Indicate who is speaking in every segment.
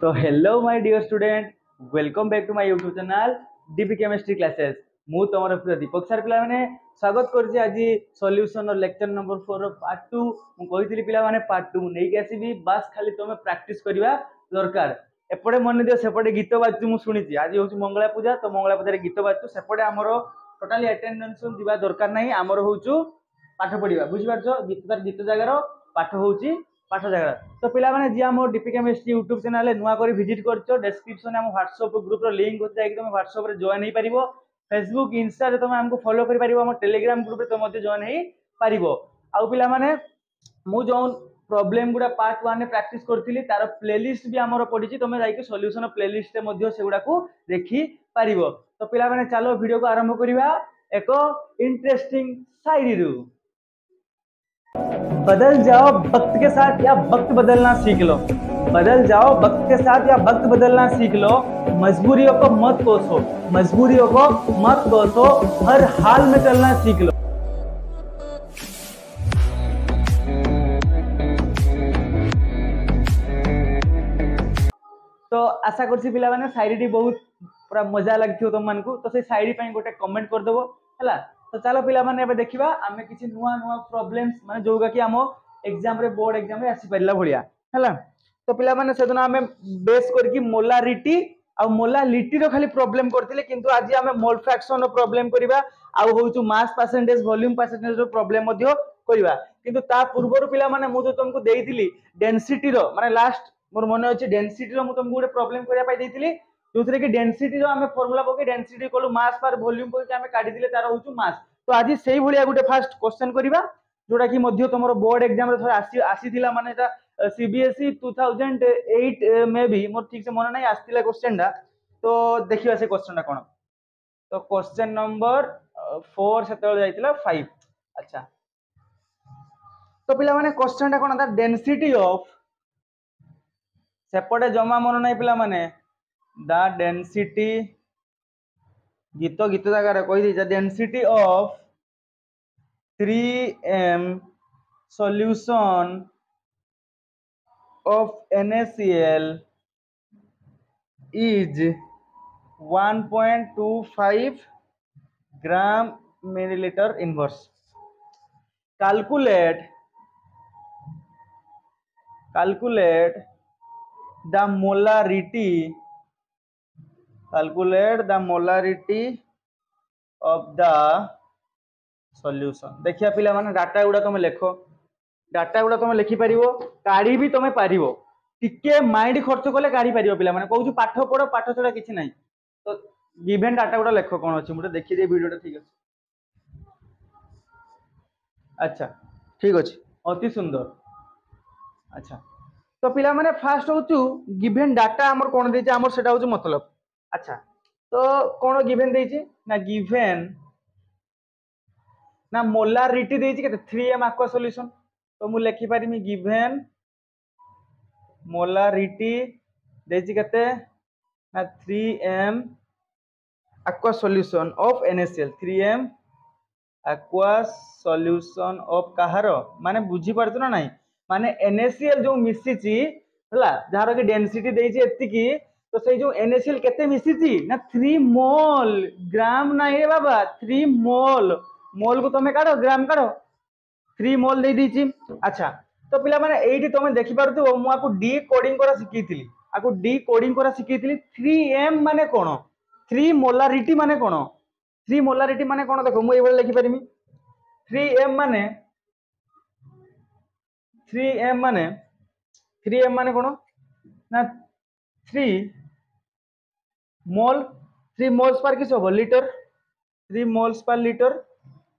Speaker 1: तो hello my dear student, welcome back to my YouTube channel DP chemistry classes. मु तमर प्रिय दीपक sir पिला माने स्वागत करछि आज सॉल्यूशन और लेक्चर नंबर 4 पार्ट 2। मु कहितली पिला माने पार्ट 2 नै के आसीबी, बस खाली तमे प्रैक्टिस करबा दरकार। एपटे मन दियो सेपटे गीत बाजु मु सुनिछि, आज होछि मंगला पूजा, तो मंगला पूजा रे गीत बाजु सेपटे हमरो टोटली अटेंडेंस दिबा दरकार नाही। हमरो होछु पाठ पढिबा, बुझि पारछो? गीत जगार पाठ होछि पाठ जगह। तो पिला माने जे हम डीपी केमिस्ट्री यूट्यूब चैनल नुआ कर विजिट करछो, डिस्क्रिप्शन हम व्हाट्सएप ग्रुप रो लिंक होता है कि तुम व्हाट्सएप रे जॉइन हे परिबो। फेसबुक इंस्टा रे तुम हमको फॉलो कर परिबो, हम टेलीग्राम ग्रुप रे तुम मते जॉइन हे परिबो। आउ पिला माने मु जो प्रॉब्लम गुडा पार्ट 1 रे प्रैक्टिस करथिली तार प्लेलिस्ट भी हमरो पडिछि, तुम जाई के सॉल्यूशन प्लेलिस्ट रे मध्ये सेगुडा को देखि परिबो। तो पिला माने चलो वीडियो को आरंभ करिवा एको इंटरेस्टिंग शायरी रु। बदल जाओ वक्त के साथ या वक्त बदलना सीख लो। बदल जाओ वक्त के साथ या वक्त बदलना सीख लो। मजबूरियों को मत कोसो, मजबूरियों को मत कोसो, हर हाल में चलना सीख लो। तो आशा करछि पिला माने शायरी बहुत पूरा मजा लागथियो तुम मानकू। तो से शायरी पई गोटे कमेंट कर देबो हला। तो चलो पिला माने एबे देखिबा आमे किछि नुआ नुआ प्रॉब्लम्स माने जोगा कि हम एग्जाम रे बोर्ड एग्जाम रे आसी परिला भलिया हला। तो पिला माने सेदन आमे बेस करके मोलारिटी आ मोलालिटी रो खाली प्रॉब्लम करथिले, किंतु आज आमे मोल फ्रैक्शन रो प्रॉब्लम करिबा आ होउछु मास परसेंटेज वॉल्यूम परसेंटेज रो प्रॉब्लम मध्य करिबा। किंतु ता पूर्व पिला माने मु जो तुमको देइथिली डेंसिटी रो माने लास्ट मोर मन अछि डेंसिटी रो मु तुमको गोटे प्रॉब्लम करिया पाई देइथिली, जोथरे कि डेंसिटी रो आमे फार्मूला पके डेंसिटी इक्वल मास पर वॉल्यूम पके आमे काढी दिले तार होउछु मास। तो आज सेही भलिया गोटे फास्ट क्वेश्चन करिबा जोटा कि मध्य तमरो बोर्ड एग्जाम रे थोड़ा आसी थिला माने एटा सीबीएसई 2008 में भी मोर ठीक से मन नहीं आस्तिला क्वेश्चन डा। तो देखिबा से क्वेश्चन डा कोन। तो क्वेश्चन नंबर 4 सेतल जाइतिला 5। अच्छा, तो पिला माने क्वेश्चन डा कोन दा डेंसिटी ऑफ सेपटे जमा मन नहीं पिला माने द डेंसिटी गीत जगह कही दी density of 3m solution of NaCl is 1.25 gram milliliter inverse. Calculate the molarity of the solution। देखिया पिला माने डाटा गुडा तुम लेखो, डाटा गुडा तुम लिखि परिवो, काढी भी तुम परिवो, टिके माइंड खर्च कले काढी परिवो। पिला माने कहू पाठ पढो, पाठ छडा किछि नाही। तो गिवन डाटा गुडा लेखो कोन अछि मुटे देखि दे वीडियोटा ठीक अछि। अच्छा ठीक अछि, अति सुंदर। अच्छा, तो पिला माने फास्ट होचु गिवन डाटा हमर कोन देछि, हमर सेटा होचु मतलब। अच्छा, तो कोन गिवन देछि ना गिवन ना मोलारिटी देछि केते 3m aqua सॉल्यूशन। तो मु लिखि पारिमी गिवन मोलारिटी देछि केते ना 3m aqua solution of NaCl। 3m aqua solution of कहारो माने बुझी पारछ ना नाही, माने NaCl जो मिसिची हला जहार के डेंसिटी देछि एति की। तो से जो NaCl केते मिसिची ना 3 मोल, ग्राम नाही रे बाबा, 3 मोल। मोल को तमे काढो, ग्राम काढो, 3 मोल दे दीची। अच्छा, तो पिला माने एठी तमे देखि पारथु मु आपको डी कोडिंग करा सिखैथिली, आपको डी कोडिंग करा सिखैथिली। 3m माने कोन, 3 मोलारिटी माने कोन, 3 मोलारिटी माने कोन देखो मु एबे लिखि पारिमी 3m माने 3m माने 3m माने कोन ना 3 मोल, 3 मोल्स पर किस हो litre, 3 moles per litre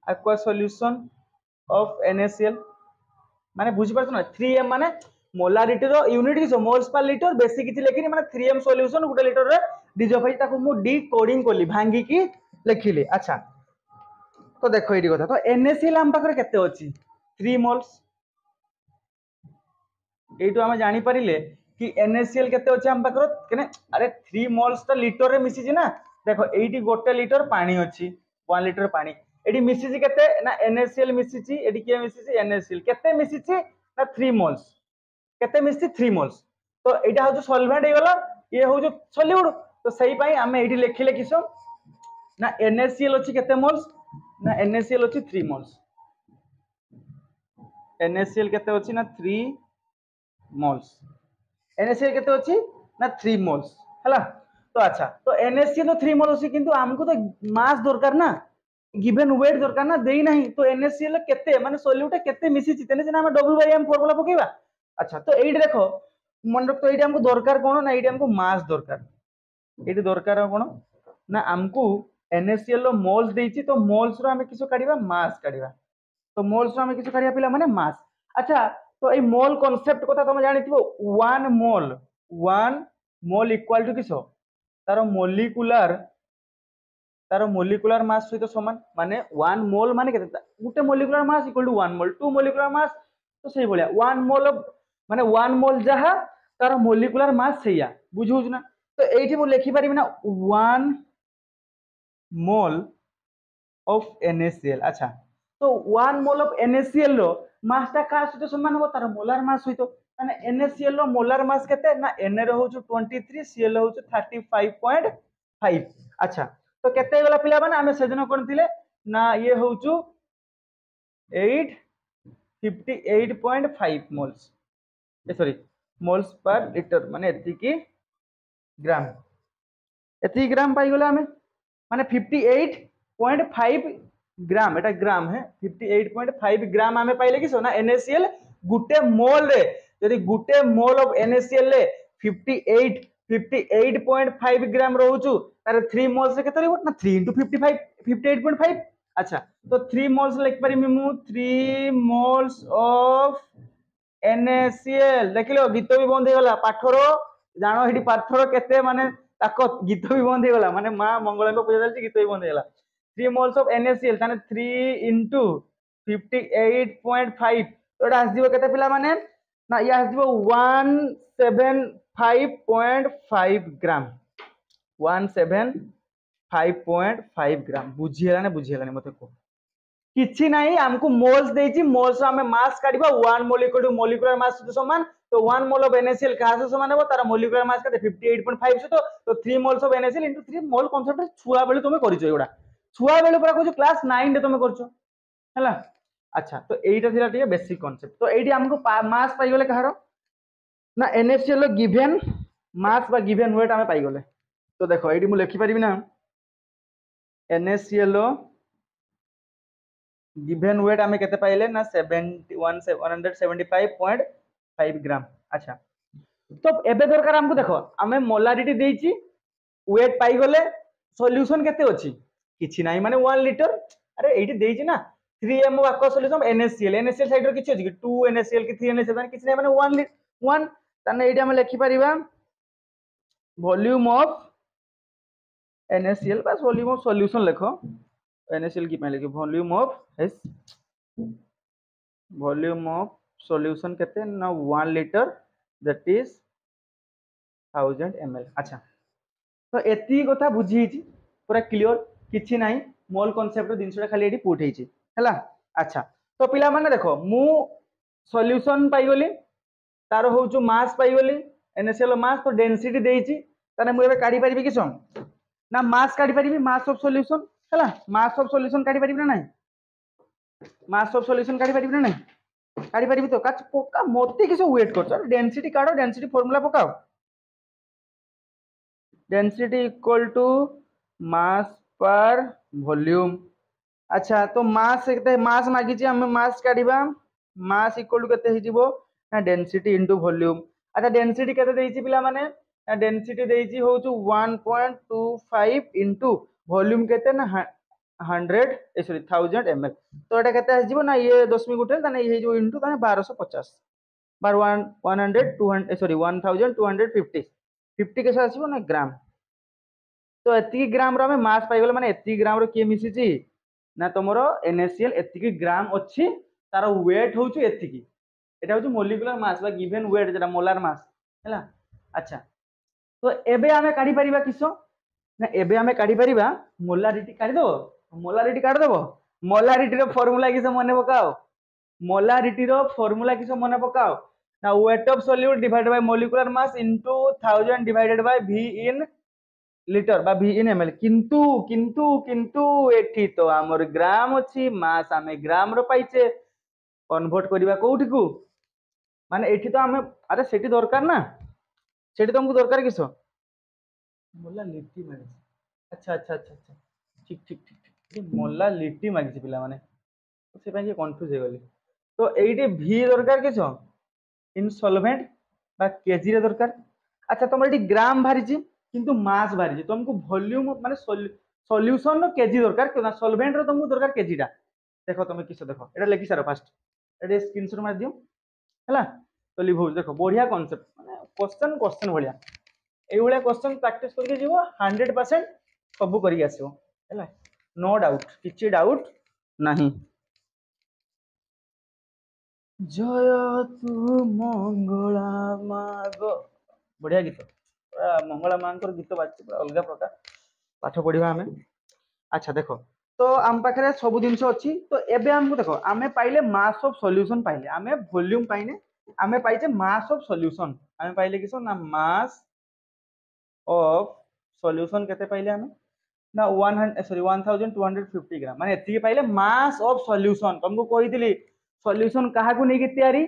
Speaker 1: aqua solution of NaCl। माने बुझी पारछ ना 3m माने मोलारिटी रो यूनिट किस मोल्स पर लीटर, बेसी किछि लेखिनी माने 3m सॉल्यूशन गुटे लीटर रे डिजोफाई ताको मु डी कोडिंग कोली भांगी की लिखिली। अच्छा, तो देखो एठी कथा, तो NaCl हम पाखरे केते अछि 3 मोल्स। एठो हम जानि परिले कि NaCl केते अछि हम पाखरो केने, अरे 3 मोल्स त लीटर रे मिसिछि ना। देखो एठी गोटे लीटर पानी अछि, 1 लीटर पानी एठी मिसिछि केते ना NaCl मिसिछि, एठी के मिसिछि NaCl केते मिसिछि ना 3 मोल्स, केते मिसिछि 3 मोल्स। तो एटा हो सॉल्वेंट हे गला ये हो सॉल्यूट तो सही पाई हमें एठी लिखिले किस ना NaCl अछि केते मोल्स ना NaCl अछि 3 मोल्स NaCl केते अछि ना 3 मोल्स NaCl केते अछि ना 3 मोल्स हला तो अच्छा तो NaCl तो 3 मोल अछि किंतु हमको तो मास दरकार ना गिवन वेट दरकार ना देई नहीं तो NaCl केते माने सॉल्यूट केते मिसी छि तेने सिना हम WM फार्मूला पकेबा अच्छा तो एठी देखो मन रख तो एठी हमको दरकार कोन ना एठी हमको मास दरकार एठी दरकार कोन ना हमको NaCl रो मोल्स देछि तो मोल्स रो हमें किसो काढिबा मास काढिबा तो मोल्स रो हमें किसो काढिबा पिला माने मास अच्छा तो ए मोल कांसेप्ट कथा तुम जानिथिबो 1 मोल इक्वल टू किसो तार मोलिकुलर मास सहित समान माने 1 मोल माने केते गुटे molecular mass equal to 1 mole 2 molecular mass तो सही बोलिया 1 मोल माने 1 मोल जहा तार मोलिकुलर मास सैया बुझुछ ना तो एठी मु लिखि पारिबि ना 1 मोल ऑफ NaCl अच्छा तो 1 मोल ऑफ NaCl रो मास ता का सहित समान हो तार मोलार मास सहित माने NaCl रो मोलार मास केते ना Na रो होछु 23 Cl होछु 35.5 अच्छा तो केते गला पिला माने हमें सेजन कोन थिले ना ये होछु 58.5 moles sorry moles per litre माने एति ग्राम पाई गला हमें माने 58.5 ग्राम एटा ग्राम है 58.5 ग्राम हमें पाइले कि सोना NaCl गुटे मोल रे यदि गुटे मोल ऑफ NaCl ले 58.5 ग्राम रहउछु तारे 3 मोल से केते रहबो ना 3 into 55 58.5 अच्छा तो 3 मोल्स लिख पारि मु 3 मोल्स ऑफ NaCl देखिलो गीत भी बंद हो गला पाठरो जानो हेडी पाठरो केते माने ताको गीत भी बंद हो गला माने मां मंगला को पूजा चलची गीत भी बंद हो गला 3 moles of NaCl ताने 3 into 58.5 तो एटा आसीबो केते पिला माने ना या आसीबो 175.5 ग्राम 175.5 ग्राम बुझियला ने मते को किछि नाही हमको मोल्स देछि मोल्स हमें मास काढिबा 1 mole equal to molecular mass से समान तो 1 मोल ऑफ NaCl का से समान हो तार मोलिकुलर मास का 58.5 से तो 3 moles of NaCl into 3 mole concept छुआ बेले तुमे करिছো एडा छुआ बेले पूरा कहू क्लास 9 रे तुमे करছো हैला अच्छा तो एटा थिला टिके बेसिक कांसेप्ट तो एटी हमको मास पाई गेले कहारो ना NaCl लो गिवन मास बा गिवन वेट हमें पाई गेले तो देखो एटी मु लिखि परिबी ना NaCl लो गिवन वेट हमें केते पाइले ना 175.5 ग्राम अच्छा तो एबे दरकार हमको देखो हमें मोलारिटी देछि वेट पाई गले सॉल्यूशन केते अछि किछि नाही माने 1 लीटर अरे एठी देछि ना 3 mol aqua solution NaCl साइड रो किछि अछि 2 NaCl कि 3 NaCl माने किछि नाही माने 1 तने एठी हम लिखि परिबा वॉल्यूम ऑफ NaCl बस वॉल्यूम ऑफ सॉल्यूशन लिखो NaCl की पे लिखो वॉल्यूम ऑफ सॉल्यूशन कहते हैं ना 1 लीटर दैट इज 1000 ml अच्छा तो एती कथा बुझी पूरा क्लियर किछि नाही मोल कांसेप्ट दिनसटा खाली एटी पुट हेछि हैला अच्छा तो पिला माने देखो मु सॉल्यूशन पाई गली तार होचु मास पाई गली NaCl मास तो डेंसिटी देछि तने मु एबे काढी परिबी किसम ना मास काढी परिबी मास ऑफ सॉल्यूशन हैला मास ऑफ सॉल्यूशन काढी परिबी ना नाही मास ऑफ सॉल्यूशन काढी परिबी ना नाही काढी परिबी तो काच पोका मोती किसो वेट करछ डेंसिटी काढो डेंसिटी फार्मूला पकाओ डेंसिटी इक्वल टू मास पर वॉल्यूम अच्छा तो मास केते मास मागी छी हम मास काढिबा मास इक्वल टू केते हिजिबो ना डेंसिटी इनटू वॉल्यूम अच्छा डेंसिटी केते देछि पिला माने ना डेंसिटी देछि होचु 1.25 इनटू वॉल्यूम केते ना 1000 ml तो एटा केते आजिबो ना ये 10 गुटे तने ये जो इनटू तने 1250 बार 100 200 सॉरी 1250 50 कैसे आसीबो ना ग्राम तो एति ग्राम रो हमें मास पाई गेल माने एति ग्राम रो के मिसी छी ना तमरो NaCl एति ग्राम अछि तार वेट होछु एति एटा होछु मोलिकुलर मास बा गिवन वेट जेटा मोलार मास हैला अच्छा तो एबे हमें काढी परिबा किसो ना एबे हमें काढी परिबा मोलारिटी काढी दो मोलारिटी रो फार्मूला किसो मने पकाओ मोलारिटी रो फार्मूला किसो मने पकाओ Now weight of solute divided by molecular mass into 1000 divided by V in liter বা V in ml। কিন্তু এଠି তো আমার গ্রাম ଅଛି মাস ଆମେ গ্রাম ର পাইছে কনভর্ট করিবা কোউठी কু মানে এଠି তো ଆମେ আরে সেটি দরকার না সেটি তোমাকে দরকার কিস মোলা লিটি মাগিছে আচ্ছা আচ্ছা আচ্ছা আচ্ছা ঠিক ঠিক ঠিক ঠিক মোলা লিটি মাগিছে পিলা মানে সে পাই কনফ্यूज হয়ে গলি তো এইটি ভি দরকার কিস ইন সলভেন্ট বা কেজি রে দরকার আচ্ছা তোমার এটি গ্রাম বাহারিছি কিন্তু মাস বাহারিছি তোমাকে ভলিউম মানে সলিউশন র কেজি দরকার না সলভেন্ট র তোমাকে দরকার কেজিটা দেখো তুমি কিস দেখো এটা লেখি সার ফার্স্ট এটা স্ক্রিনশট মারি দিও ହେଲା তো লিভো দেখো বঢ়িয়া কনসেপ্ট মানে क्वेश्चन क्वेश्चन ভଳିয়া এইভাবে क्वेश्चन প্র্যাকটিস করকে যাব 100% সবু করি আসিব ହେଲା নো ডাউট কিছু ডাউট ନାହିଁ জয় তু মঙ্গলা মাগ বঢ়িয়া গীত পুরা মঙ্গলা মাଙ୍କର গীତ ବାଜିଛି ପୁରା ଅଲଗା ପ୍ରକାର ପାଠ ପଢିବା ଆମେ আচ্ছা দেখো তো ଆମ ପାଖରେ ସବୁ ଜିନିଷ ଅଛି ତ ଏବେ ଆମକୁ ଦେଖ ଆମେ ପାଇଲେ ମାସ୍ ଅଫ ସଲ୍ୟୁସନ ପାଇଲେ ଆମେ ଭଲ୍ୟୁମ ପାଇନେ ଆମେ ପାଇଛେ ମାସ୍ ଅଫ ସଲ୍ୟୁସନ ଆମେ ପାଇଲେ କିସ ନା ମାସ୍ ଅଫ ସଲ୍ୟୁସନ କେତେ ପାଇଲେ ଆମେ ନା 1250 ଗ୍ରାମ ମାନେ ଏତିକି ପାଇଲେ ମାସ୍ ଅଫ ସଲ୍ୟୁସନ ତମକୁ କହିଥିଲି ସଲ୍ୟୁସନ କାହାକୁ ନେଇକି ତିଆରି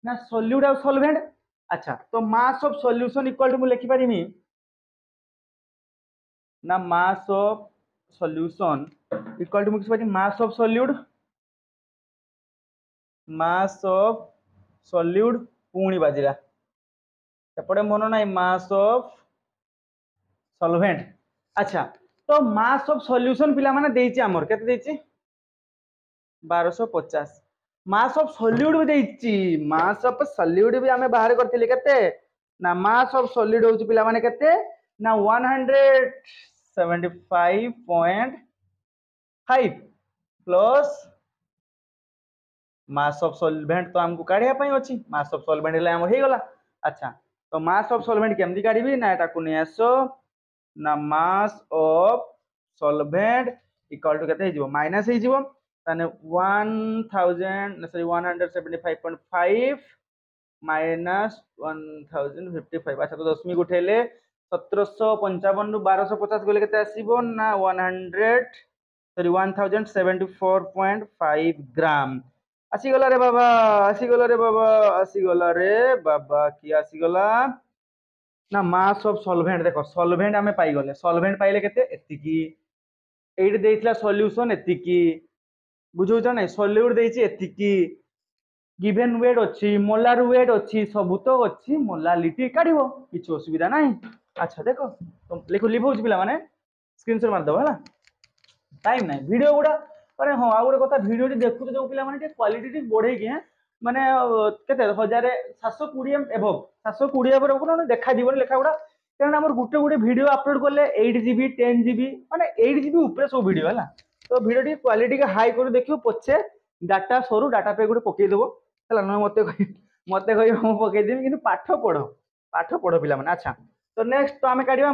Speaker 1: ନା ସଲ୍ୟୁଟ ଆଉ ସଲଭେଣ୍ଟ আচ্ছা তো মাস অফ সল্যুশন ইকুয়াল টু মু লিখি পারিমি না মাস অফ সল্যুশন ইকুয়াল টু মু লিখি পারি মাস অফ সল্যুট মাস অফ সল্যুট পুଣି বাজিলা এপটে মনে নাই মাস অফ সলভেন্ট আচ্ছা তো মাস অফ সল্যুশন পিলা মানে দেইছি আমর কেতে দেইছি 1250 মাস অফ সলিউড भी দেইছি মাস অফ সলিউড भी আমি বাহার করতেলি কেতে না মাস অফ সলিউড হচ্ছে পিলা মানে কেতে না 175.5 প্লস মাস অফ সলভেন্ট তো हमको কাঢ়িয়া পাই ଅଛି মাস অফ সলভেন্ট হেলে हमर হেই গলা আচ্ছা তো মাস অফ সলভেন্ট কেমতি কাঢ়িবি না এটা কো নি আসো না মাস অফ সলভেন্ট ইকুয়াল টু কেতে হেই মাইনাস হেই যিবো তাহলে 175.5 माइनस 1055 अच्छा तो दशमिक उठेले 1755 रु 1250 गले केते आसीबो ना 1074.5 ग्राम आसीगला रे बाबा आसीगला रे बाबा आसीगला रे बाबा की आसीगला ना मास ऑफ सॉल्वेंट देखो सॉल्वेंट हमें पाई गले सॉल्वेंट पाइले केते एतिकी एइट देइतला सॉल्यूशन एतिकी बुझौछ नै सॉल्यूट देइछि एतिकी गिवन वेट अच्छी मोलार वेट अच्छी सब तो अच्छी मोलालिटी काढ़ किसी असुविधा ना अच्छा देखो तो लिख लिभ पिला माने स्क्रीनशॉट मार दबो है टाइम ना वीडियो गुड़ा अरे हाँ आ गोटे कथा वीडियो देखुछ जो पिला माने क्वालिटी बढ़े कि माने केते 1720 एभव 720 एभव देखा जीवन लेखा गुड़ा कारण आम गोटे गोटे वीडियो अपलोड कले 8 GB 10 GB माने 8 GB ऊपर सब वीडियो है तो वीडियो टी क्वालिटी के हाई कर देखियो पछे डाटा सरू डाटा पे गोटे पकई देबो है ना मत कह पकईदेवी कि पाठ पढ़ पिला माने अच्छा तो नेक्स्ट तो आम काढ़ा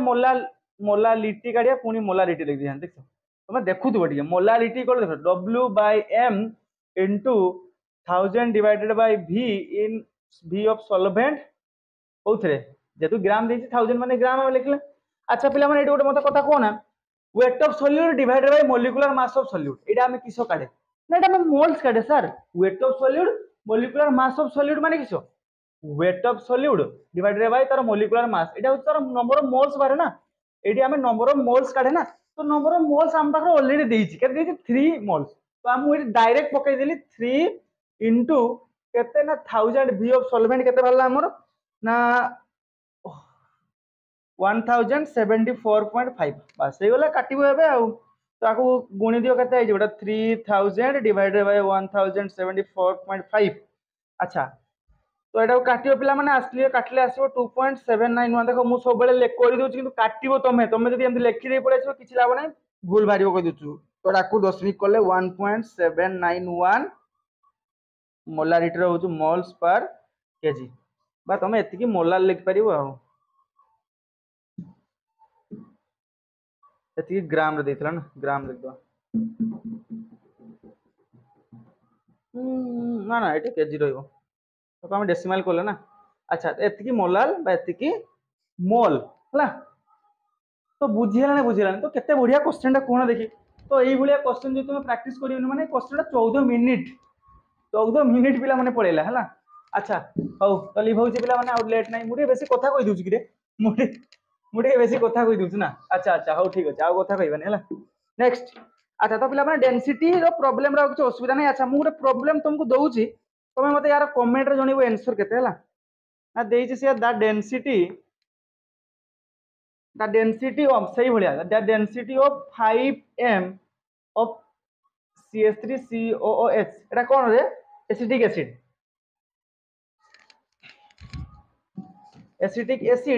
Speaker 1: मोलालिटी काढ़ा पुणी मोलालिटी लिख दिया देख तुम देखुव टे मोलालिटी कौन देख W by M into 1000 divided by v in v of solvent कौन जेतु ग्राम देती 1000 माने ग्राम में लिखले अच्छा पिला माने गोटे मत कथा कहना weight of solute divided by molecular mass of solute एटा हमें किसो काढे ना एटा हमें मोल्स काढे sir weight of solute molecular mass of solute माने किसो weight of solute divided by तार मॉलिक्यूलर मास एटा होता तार नंबर ऑफ मोल्स बारे ना एटी हमें नंबर ऑफ मोल्स काढे ना तो नंबर ऑफ मोल्स हम पाखर ऑलरेडी देइछि केते देइछि 3 मोल्स तो हम एटी डायरेक्ट पकई देली 3 इनटू केते ना 1000 v ऑफ सॉल्वेंट केते भरला हमर ना 1074.5 बस हे गला काटिबो एबे आ ताकू गुणी दियो केते आइ जेटा 3000 डिवाइडेड बाय 1074.5 अच्छा तो एटा काटियो पिला माने आसलिए काटले आसीबो 2.791 देखो मु सब बेले करि दोछि किंतु काटिबो तमे जदी एमति लेखि दे पड़े आसीबो किछि लाभ नै भूल भारिबो कहि दोछु तो डाकू दशमिक कले 1.791 मोलारिटी रो होछु मोल्स पर केजी बा तमे एतिकी मोलार लिख परिबो आ एतिकी ग्राम रे देथिला ना ग्राम लिख दो ना ना एटा केजी रहइबो तो हम डेसिमल कले ना। अच्छा एतिकी मोलाल बा एतिकी मोल है तो बुझीगला तो केते बढ़िया क्वेश्चन कोण देखी। तो यही भाया क्वेश्चन जो तुम प्रैक्टिस कर माने क्वेश्चन 14 मिनिट पिला माने पळेला है। अच्छा हौ तो लिव होउची पिला माने आउट लेट नाही मुटे बेसी कथा कहि दूची कि रे मुटे बेसी कथा कहि दूची ना। अच्छा अच्छा हौ ठीक अछि आउ कथा कहिबानी है। नेक्स्ट अच्छा तो पिला माने डेंसिटी रो प्रॉब्लम रा कुछ असुविधा नहीं। अच्छा मु गोटे प्रॉब्लम तुमको दउची तमे मते यार कमेंट रे जणिबो आंसर केते है ना देइची से the density of सही भलिया the density of 5m of CH3COOH एटा कोन रे एसिटिक एसिड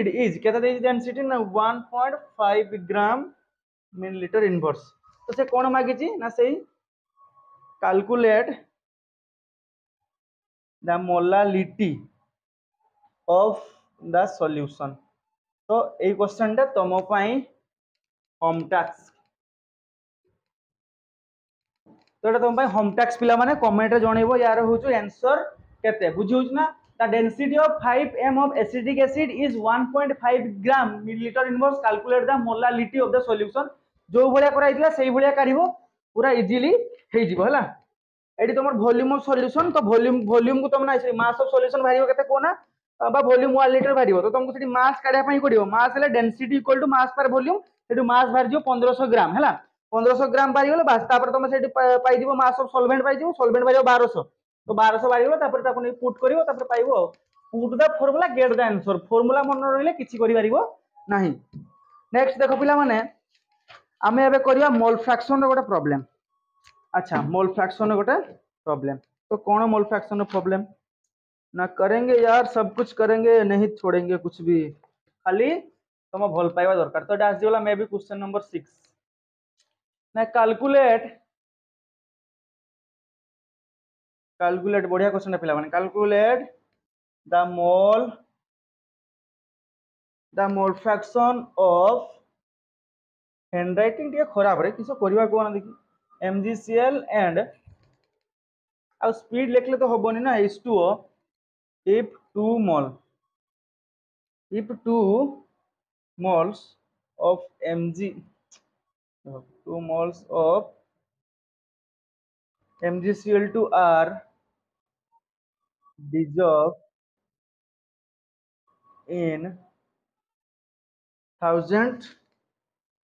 Speaker 1: इज केता देइची डेंसिटी ना 1.5 ग्राम मिलीलीटर इनवर्स। तो से कोन मागिची ना सही calculate the molality of the solution. तो ये क्वेश्चन टा तुम होम टास्क तो ये तुम होम टास्क पिला माने कमेंट रे जणैबो यार होछु आंसर केते बुझी होछ ना। The density of 5m of acetic acid is 1.5 gram millilitre inverse calculate the molality of the solution. जो भलिया कराइतला सेही भलिया काढिबो पूरा इजीली हे जिवो हला। एडी तुम वॉल्यूम ऑफ सॉल्यूशन तो वॉल्यूम को तुम ना मास ऑफ सॉल्यूशन भारिबो केते कोना बा वॉल्यूम 1 लीटर भारिबो तो तुमको सेठी मास काढिया पई पडिबो। मास हेले डेंसिटी इक्वल टू मास पर वॉल्यूम सेठी मास भारि जिवो 1500 ग्राम हला। 1500 ग्राम भारि गेलो बस तापर तुम सेठी पाई दिबो मास ऑफ सॉल्वेंट पाई दिबो सॉल्वेंट भारिबो 1200 तो 1200 भारि गेलो तापर ताको नै पुट करिवो तापर पाइबो put the formula get the answer. Formula मन रहिले किछि करि पारिबो नाही। नेक्स्ट देखो पिला माने आमे एबे करिया मोल फ्रैक्शन रो गोटे प्रॉब्लम। अच्छा मोल फ्रैक्शन गोटे प्रॉब्लम तो कौन मोल फ्रैक्शन प्रॉब्लम ना करेंगे यार सब कुछ करेंगे नहीं छोड़ेंगे कुछ भी खाली तुम भल पाइबा दरकार। तो डास दिला मे भी क्वेश्चन नंबर 6 ना कैलकुलेट बढ़िया क्वेश्चन पिला माने calculate the mole fraction of handwriting टिके खराब रे किस करबा कोन देखि MgCl एंड आ स्पीड लिखले तो हबनी ना H2O if 2 moles of MgCl2 are dissolved in 1000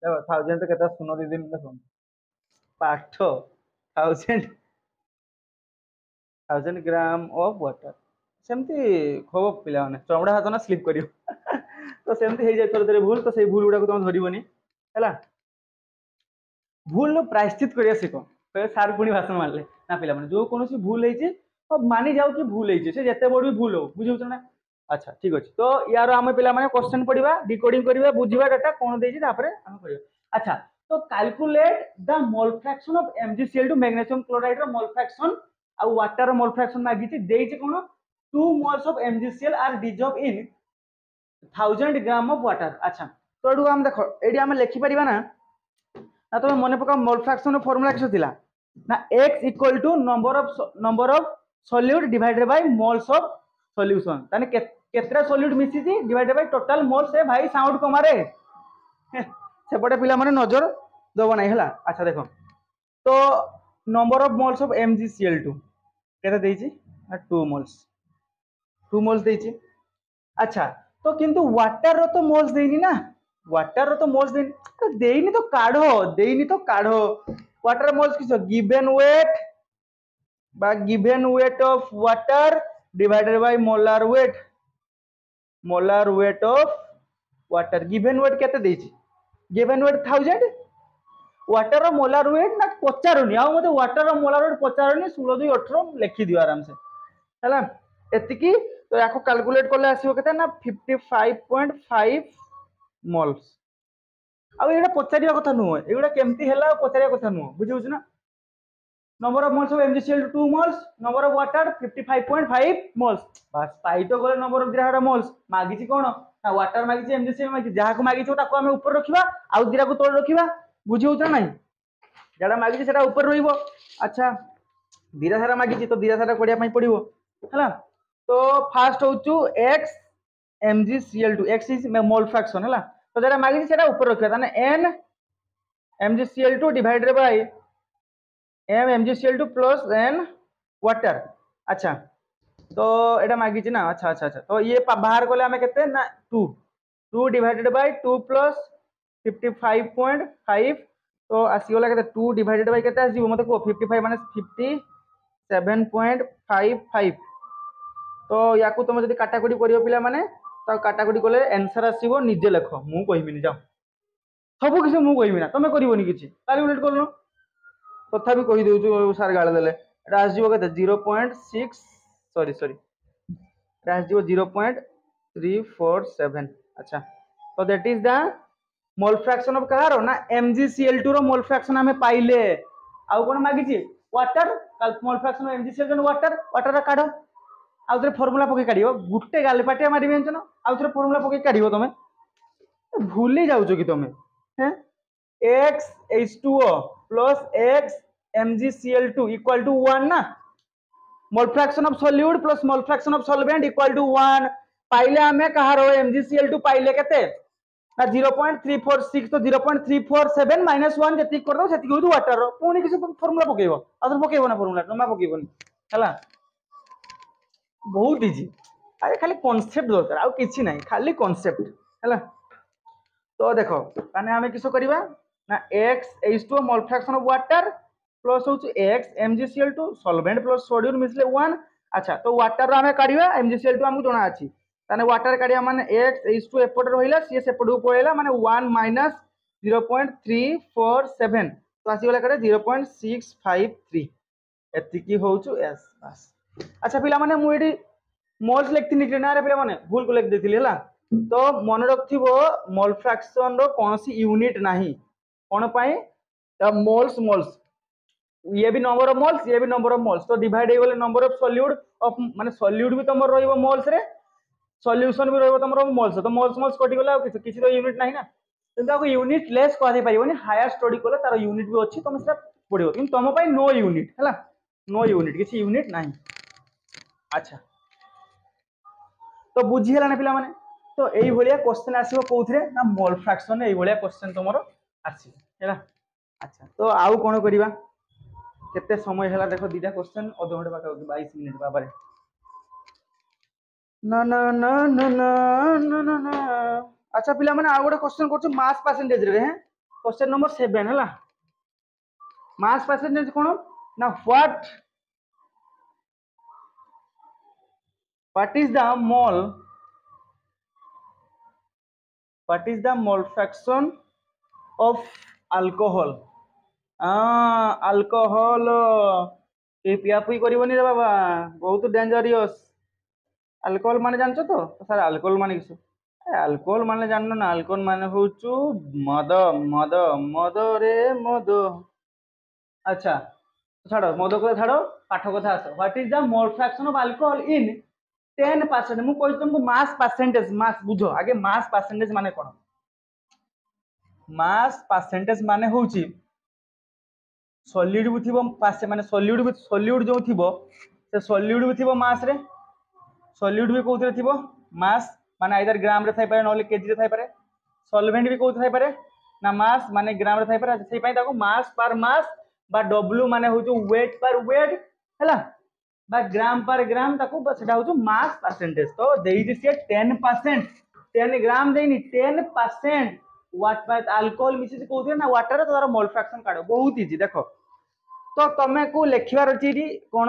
Speaker 1: तो कहता सुनो दीदी सुन पाठ 1000 ग्राम ऑफ वाटर सेमती खब पिला माने चमड़ा हाथ ना स्लिप करियो तो सेमती हे जाय थोड़े भूल तो से भूल गुडा को तुम धरिबनी हैला। भूल नो प्रायश्चित करिया सिको तो सार पुणी भाषण मारले ना पिला माने जो कोनोसी भूल हेछि तो मानि जाऊ कि भूल हेछि से जते बड़ी भूल हो बुझियो ना। अच्छा ठीक अछि तो यार आमे पिला माने क्वेश्चन पढिबा डिकोडिंग करिबा बुझिबा डाटा कोन देछि तापरे हम करियो। अच्छा तो calculate the mole fraction of MgCl2 magnesium chloride रो मोल फ्रैक्शन आ वाटर रो मोल फ्रैक्शन मागिछि देछि कोन 2 moles of MgCl are dissolved in 1000 gram of water. अच्छा तो एडू हम देखो एडी हम लिखि परिबा ना ना तुम मन पका मोल फ्रैक्शन रो फार्मूला किस थिला ना x equal to number of solute divided by moles of solution ताने केतरा सॉल्यूट मिसिछि डिवाइडेड बाय टोटल मोल्स ए भाई साउंड कमारे सेपटे पिला माने नजर दबो नाही हला। अच्छा देखो तो number of moles of MgCl2 केते देछि 2 मोल्स देछि। अच्छा तो किंतु वाटर रो तो मोल्स देइनी ना वाटर रो तो मोल्स देइनी तो काढो वाटर मोल्स किस given weight of water divided by molar weight of water given weight केते देछि गिवन वेट 1000 वाटर रो मोलार वेट ना पचारुनी आ मते वाटर रो मोलार वेट पचारुनी 16 2 18 लिखि दियो आराम से हैला एतिकी तो याको कैलकुलेट करले आसीबो केते ना 55.5 मोल्स। आ एटा पचारिया कथा नुह एगुडा केमती हैला पचारिया कथा नुह बुझिउछ ना। Number of moles of MgCl 2 moles number of water 55.5 moles बस पाई तो गले नंबर ऑफ ग्राहरा मोल्स मागिछि कोन ना वाटर मागिछि MgCl मागिछि जहा को मागिछि ताको हमें ऊपर रखिबा आ दिरा को तोड़ रखिबा बुझिउछ ना नहीं जेडा मागिछि सेटा ऊपर रहिबो। अच्छा धीरा सारा मागिछि तो धीरा सारा कोडिया पई पडिबो हैला तो फास्ट होचु x MgCl2 x is mole fraction है तो जेटा मागिछि सेटा ऊपर रखिया ताने n MgCl2 divided by m MgCl2 plus n water. अच्छा तो एटा मागिछि ना। अच्छा अच्छा अच्छा तो ये बाहर कोले हमें केते ना 2 डिवाइडेड बाय 2 प्लस 55.5 तो आसीगला केते 2 डिवाइडेड बाय केते आसीबो मते को 55 माने 57.55 तो याकू तुम जब काटाकुटी कर पिला माने तो काटाकुटी कले आंसर आसीबो निजे लेख मु कहबिनी जाओ सब किसी मु कहबी ना तुम करबोनी किछि कैलकुलेट करनो तथापि कहि देउछु सर गाळ देले एटा आसीबो केते 0.6 सॉरी सॉरी एटा आसीबो 0.347। अच्छा तो that is the mole fraction of कहारो ना MgCl2 रो मोल फ्रैक्शन हमें पाइले आउ कोन मागिछि water mole fraction of MgCl2 water water काढो आउ थे फॉर्मूला पके काढियो गुटे गालपाटिया मारि बेंचन आउ थे फॉर्मूला पके काढियो तमे भूली जाउछो कि तमे हैं XH2O plus X MgCl2 equal to 1 ना mole fraction of solute plus mole fraction of solvent equal to 1 पाइले हमें कहारो MgCl2 पाइले केते ना 0.346 तो 0.347 माइनस 1 जति कर दो सेति होतु वाटर पुनी किसी फॉर्मूला पकेइबो आदर पकेइबो ना फॉर्मूला जमा पकेइबोनी हला बहुत इजी अरे खाली कॉन्सेप्ट दरकार आउ किछि नाही खाली कॉन्सेप्ट हला तो देखो ताने हमें किसो करबा ना XH2 mole fraction of water plus होछु X MgCl2 solvent plus sodium मिसले 1। अच्छा तो वाटर हमें काढिबा MgCl2 हमकु जणा अछि ताने वाटर काढिया माने XH2 एपट रहिला सी सेपट पळेला माने 1 माइनस 0.347 तो आसी गला करे 0.653 एति की होछु S बस। अच्छा पिला माने मु एडी मोल्स लिखथिनी कि ना रे पिला माने भूल को लिख देथिली हला तो मन रखथिबो मोल फ्रैक्शन रो कोनसी यूनिट नाही कोन पाई त मोल्स मोल्स ये भी नंबर ऑफ मोल्स ये भी नंबर ऑफ मोल्स तो डिवाइड हो गले नंबर ऑफ सॉल्यूट ऑफ माने सॉल्यूट भी तमर रहइबो मोल्स रे सॉल्यूशन भी रहइबो तमर मोल्स तो मोल्स मोल्स कटि गला किछि किछि तो यूनिट नाही ना किंतु आपको यूनिट लेस कह दे परिबोनी हायर स्टडी कोले तार यूनिट भी अछि तम से पढिबो किंतु तम पाई नो यूनिट हला नो यूनिट किछि यूनिट नाही। अच्छा तो बुझी हला ना पिला माने तो एई भलिया क्वेश्चन आसीबो कोउथरे ना मोल फ्रैक्शन एई भलिया क्वेश्चन तमरो आसी हैला। अच्छा तो आउ कोन करिबा केते समय हला देखो दीटा क्वेश्चन अध घंटे बाका 22 मिनिट बाबारे ना ना ना ना ना ना ना। अच्छा पिला माने आ गोटे क्वेश्चन करछु मास परसेंटेज रे हैं क्वेश्चन नंबर 7 हला मास परसेंटेज कोन ना what is the mole fraction of alcohol alcohol ए पिया पुई करबोनी रे बाबा बहुत डेंजरियस अल्कोहल माने जानछो तो सर अल्कोहल माने किस अल्कोहल माने जाननो ना अल्कोहल माने होचु मद मद मद रे मद। अच्छा छाड़ो मद को छाड़ो पाठ कथा आस what is the mole fraction of alcohol in 10% मु कहि तुमको मास परसेंटेज मास बुझो आगे मास परसेंटेज माने कोन मास परसेंटेज माने होची सॉलिड भी थिबो पासे माने सॉलिड जो थिबो से सॉलिड भी थिबो मास रे सॉलिड भी कोथरे थिबो मास माने आइदर ग्राम रे थाई पारे नले केजी रे थाई पारे सॉल्वेंट भी कोथरे थाई पारे ना मास माने ग्राम रे थाई पारे सेहि पई ताको मास पर मास बा डब्ल्यू माने होचो वेट पर वेट हैला बा ग्राम पर ग्राम ताको सेटा होचो मास परसेंटेज तो देई दिसे 10% 10 ग्राम देनी 10% व्हाट बाय अल्कोहल मिसे कोथरे ना वाटर तो तार मोल फ्रैक्शन काढो बहुत इजी देखो तो तमे को लेखिवार अछि री कोन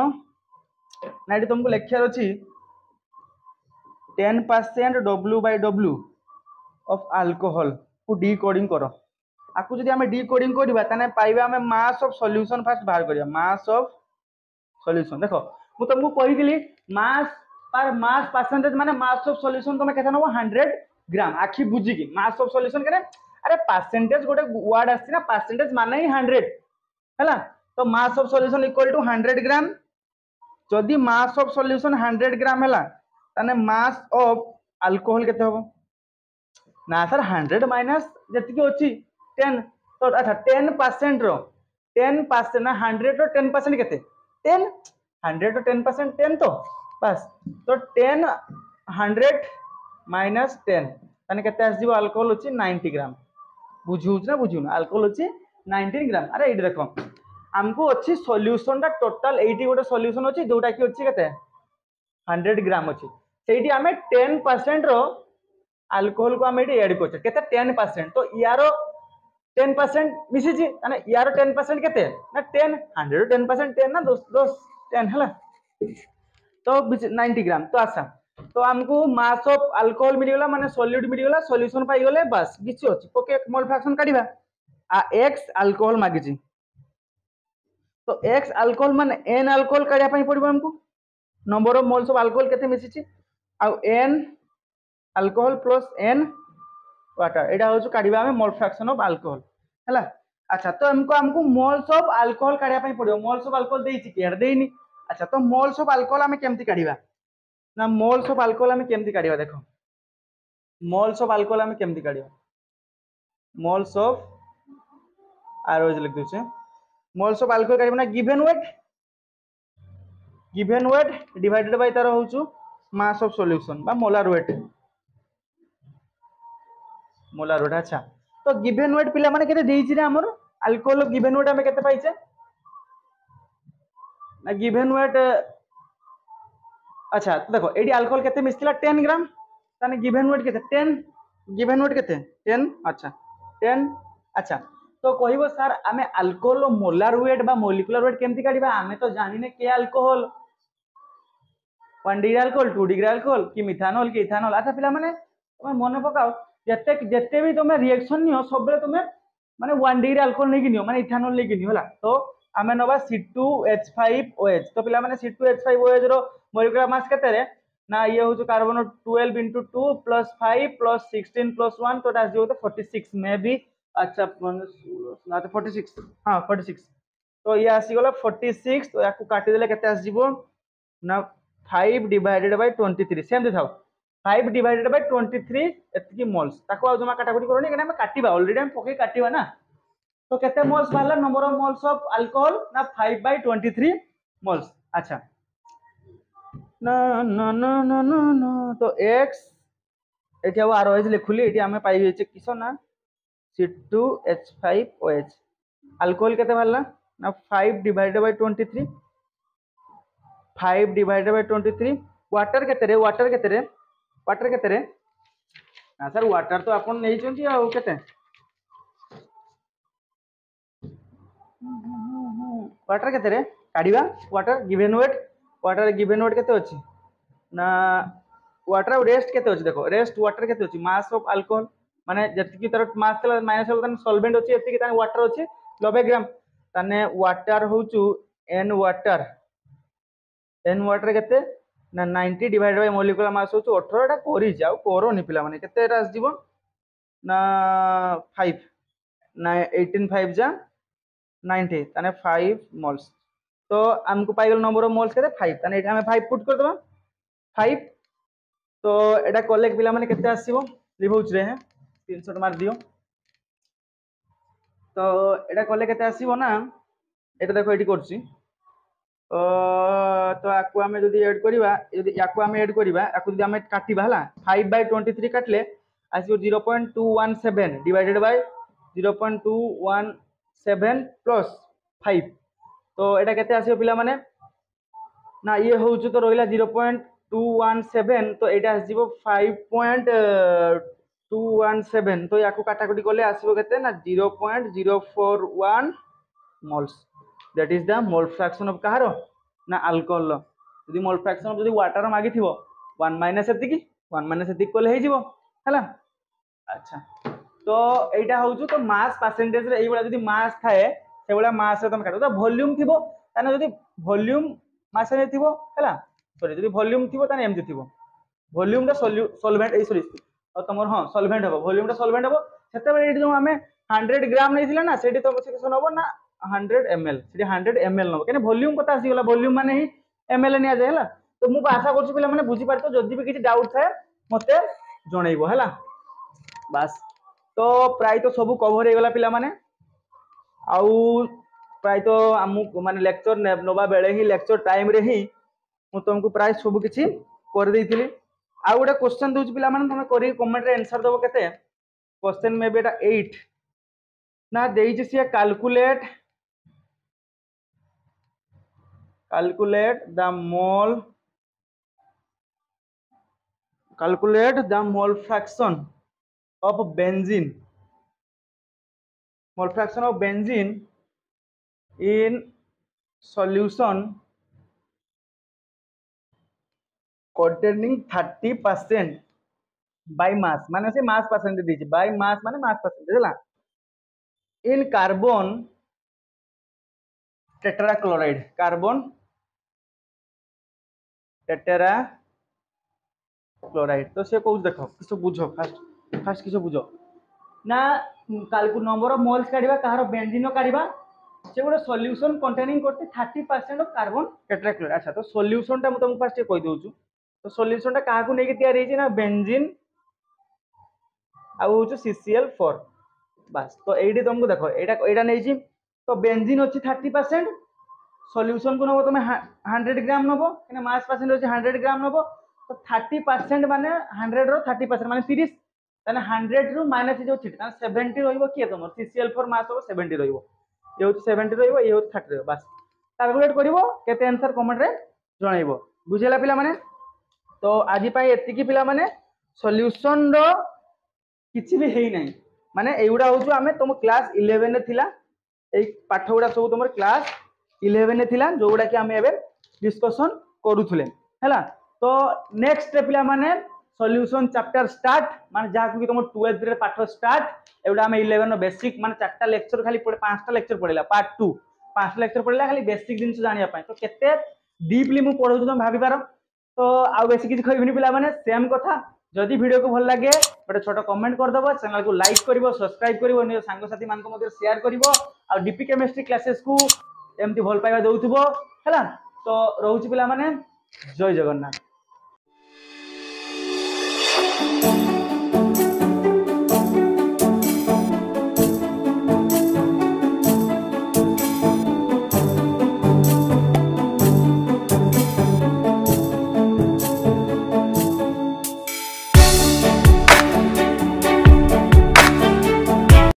Speaker 1: ना एटी तुमको लेखिवार अछि 10% W by W of alcohol को डिकोडिंग करो आकु जदि हमें डिकोडिंग करबा तने पाइबा हमें मास ऑफ सॉल्यूशन फर्स्ट बाहर करिया मास ऑफ सॉल्यूशन देखो मु तुमको कहि दिली मास पर मास परसेंटेज माने मास ऑफ सॉल्यूशन तुम केते नबो 100 ग्राम आखि बुझी की मास ऑफ सॉल्यूशन करे अरे परसेंटेज गोटे वर्ड आछि ना परसेंटेज माने ही 100 हैला तो mass of solution equal to 100 gram जदि मास ऑफ सॉल्यूशन 100 ग्राम हैला तने मास ऑफ अल्कोहल केते होबो ना सर 100 माइनस जति की अछि 10 तो अच्छा 10% रो 10% ना 100 रो 10% केते 10 100 रो 10% 10 तो बस तो 10 100 माइनस 10 ताने केते आसीबो अल्कोहल अछि 90 ग्राम बुझुछ ना बुझुन अल्कोहल अछि 19 ग्राम अरे एठी देखो हमको अछि सॉल्यूशन दा टोटल 80 गोटे सॉल्यूशन अछि जोटा कि अछि केते 100 ग्राम अछि सेठी हमें 10% रो अल्कोहल को हम एठी ऐड करछ केते 10% तो यारो 10% मिसी छी माने यारो 10% केते ना 10 100 10% 10 ना 10 10 हला तो 90 ग्राम तो आसा तो हमको मास ऑफ अल्कोहल मिलगला माने सॉल्यूट मिलगला सॉल्यूशन पाई गले बस किछि अछि ओके मोल फ्रैक्शन काढिबा आ x अल्कोहल मागी छी तो x अल्कोहल माने n अल्कोहल काढिया पई पड़िबो हमको number of moles of alcohol केते मिसी छी आ n alcohol plus n water एटा होछु काढिबा हम मोल फ्रैक्शन ऑफ अल्कोहल हला अच्छा तो हमको मोल्स ऑफ अल्कोहल काढिया पई पड़िबो मोल्स ऑफ अल्कोहल देई छी केर देइनी अच्छा तो मोल्स ऑफ अल्कोहल हमें केमति काढिबा ना मोल्स ऑफ अल्कोहल हमें केमति काढिबा देखो मोल्स ऑफ अल्कोहल हमें केमति काढिबा मोल्स ऑफ आरोज लिख दूचे मोल्स ऑफ अल्कोहल काढिबा ना गिवन वेट डिवाइडेड बाय तार होचु मास ऑफ सॉल्यूशन बा मोलार वेट अच्छा तो गिवन वेट पिला माने केते देइछि रे हमर अल्कोहल गिवन वेट हमें केते पाइछे ना गिवन वेट अच्छा तो देखो एडी अल्कोहल केते मिसला 10 ग्राम ताने गिवन वेट केते 10 गिवन वेट केते 10 अच्छा 10 अच्छा तो कहबो सर आमे अल्कोहल मोलार वेट बा मॉलिक्यूलर वेट केमति काढिबा आमे तो जानिने के alcohol 1 degree alcohol 2 degree alcohol कि मिथानॉल कि इथानॉल अच्छा पिला माने तुम मन पकाओ जते जते भी तुम रिएक्शन नियो सब बेले तुम माने 1 डिग्री अल्कोहल नै नियो माने इथानॉल नै नियो होला तो आमे नबा C2H5OH तो पिला माने C2H5OH रो मॉलिक्यूलर मास केते रे ना ये हो carbon 12 into 2 plus 5 plus 16 plus 1 तो दैट्स जो 46 में भी अच्छा ना तो 46 हां 46 तो ये आसी गला 46 तो याकू काटी देले केते आसी जीवो ना 5 divided by 23 सेम दिखाओ 5 divided by 23 एतकी मोल्स ताको आ जमा काटाकुटी करनी केना हम काटिबा ऑलरेडी हम पके काटिबा ना तो केते मोल्स बाहरला number of moles of alcohol ना 5 by 23 मोल्स अच्छा ना ना ना ना ना ना तो x एठी अब आरओएच लिखुली एठी हमें पाई होइছে किसो ना C2H5OH अल्कोहल केते बाहरला ना 5 divided by 23 5 divided by 23 water केते रे ना सर वाटर तो अपन नहीं चंती आ केते वाटर केते रे काढिबा वाटर गिवन वेट केते अछि ना वाटर रेस्ट केते अछि देखो रेस्ट वाटर केते अछि मास ऑफ अल्कोहल माने जति की तरह मास तला माइनस होल तन सॉल्वेंट अछि एति की तन वाटर अछि 90 ग्राम तने वाटर होचु n केते ना 90 डिवाइडेड बाय मॉलिक्यूलर मास होचु 18 एटा कोरी जाऊ कोरोनी पिला माने केते एटा आस जीवो ना 5 ना 18 5 जा 90 तने 5 मोल्स तो हमको पाई गल नंबर ऑफ मोल्स केते 5 तने एटा हमें 5 पुट कर दबा 5 तो एटा कलेक्ट पिला माने केते आसीबो लिभौच रे है स्क्रीनशॉट मार दियो तो एटा कले केते आसीबो ना एटा देखो एटी करछि तो आकु हमें जदी ऐड करिबा जदी याकु हमें ऐड करिबा याकु जदी हमें काटिबा हला 5 by 23 काटले आसीबो 0.217 डिवाइडेड बाय 0.217 प्लस 5 तो एटा केते आसीबो पिला माने ना ये होउछु तो रोइला 0.217 तो एटा आसीबो 5.217 तो याकु काटाकुटी करले आसीबो केते ना 0.041 moles that is the mole fraction of कहारो ना अल्कोहल यदि मोल फ्रैक्शन ऑफ यदि वाटर मागी थिबो 1 माइनस एतिकी 1 माइनस एतिकी कोले हे जिवो हला अच्छा तो एटा होउछु तो मास परसेंटेज रे एई बडा यदि मास थाए से बडा मास रे तुम काटो तो वॉल्यूम थिबो ताने यदि वॉल्यूम मास रे थिबो हला सॉरी यदि वॉल्यूम थिबो ताने एमति थिबो वॉल्यूम दा सॉल्वेंट ए सॉरी और तमर हां सॉल्वेंट हबो वॉल्यूम दा सॉल्वेंट हबो सेते बेले एटी जो हमें 100 ग्राम नैथिला ना सेटी तो से किछन हबो ना 100 ml सेटी 100 ml नबो केने वॉल्यूम पता आसी गला वॉल्यूम माने ही ml निया जाय हला तो मु आशा करछु पिला माने बुझी पारतो जदी भी किछि डाउट थाए मते जणैबो हला बस तो प्राय तो सब कवर हो गला पिला माने आउ प्राय तो आमु माने लेक्चर नबा बेले ही लेक्चर टाइम रे ही मु तुमको प्राय सब किछि कर देइथिली आ गोटे क्वेश्चन दूची पिला माने तुम करी कमेंट रे आंसर दबो केते क्वेश्चन मे बी एटा 8 ना देइछि से calculate the mole fraction of benzene in solution containing 30% by mass माने से mass percentage दीजिए by mass माने mass percentage है in carbon tetrachloride तो से कौन देखो किस बुझो फास्ट किस बुझो ना कालकु नंबर ऑफ मोल्स काढिबा कहारो बेंजीन काढिबा से गोटे सॉल्यूशन कंटेनिंग करते 30% ऑफ कार्बन टेट्राक्लोराइड अच्छा तो सॉल्यूशन टा मु तुमको फास्ट कहि दोछु तो सॉल्यूशन टा काहा को नेकी तैयार हेछि ना बेंजीन आ होछु CCl4 बस तो एडी तुमको देखो एटा नै छि तो बेंजीन अछि 30% सॉल्यूशन को नबो तुम 100 ग्राम नबो कि मास परसेंट अछि 100 ग्राम नबो तो 30% माने 100 रो 30% माने 30 ताने 100 रु माइनस जो छिटा 70 रहइबो कि तुम CCl4 मास हो 70 रहइबो ये हो 70 रहइबो ये हो 30 रहइबो बस कैलकुलेट करिवो केते आंसर कमेंट रे जणाइबो बुझेला पिला माने तो आजि पई एति की पिला माने सॉल्यूशन रो किछि भी हेई नै माने एउडा होछु हमें तुम क्लास 11 रे थिला ए पाठ गुडा सब तुम क्लास 11 रे थिला जोगुडा कि हमें एबे डिस्कशन करूथुले हैला तो नेक्स्ट पिला माने सॉल्यूशन चैप्टर स्टार्ट माने जहा कि तुम 12th रे पाठ स्टार्ट एउडा हमें 11 नो बेसिक माने चारटा लेक्चर खाली पड़े पांचटा लेक्चर पड़िला पार्ट 2 पांचटा लेक्चर पड़िला खाली बेसिक जिंस जानिया पाए तो केते डीपली मु पढौ तुम भाबी पारो तो आ बेसी किछ कहबिनी पिला माने सेम कथा जदि वीडियो को भल लागे गोटे छोट कमेंट कर दबो चैनल को लाइक करिवो सब्सक्राइब करिवो निज संग साथी मान को मध्य शेयर करिवो आ डीपी केमिस्ट्री क्लासेस को एमती भल पाइबा दउथबो हैला तो रहउची पिला माने जय जगन्नाथ।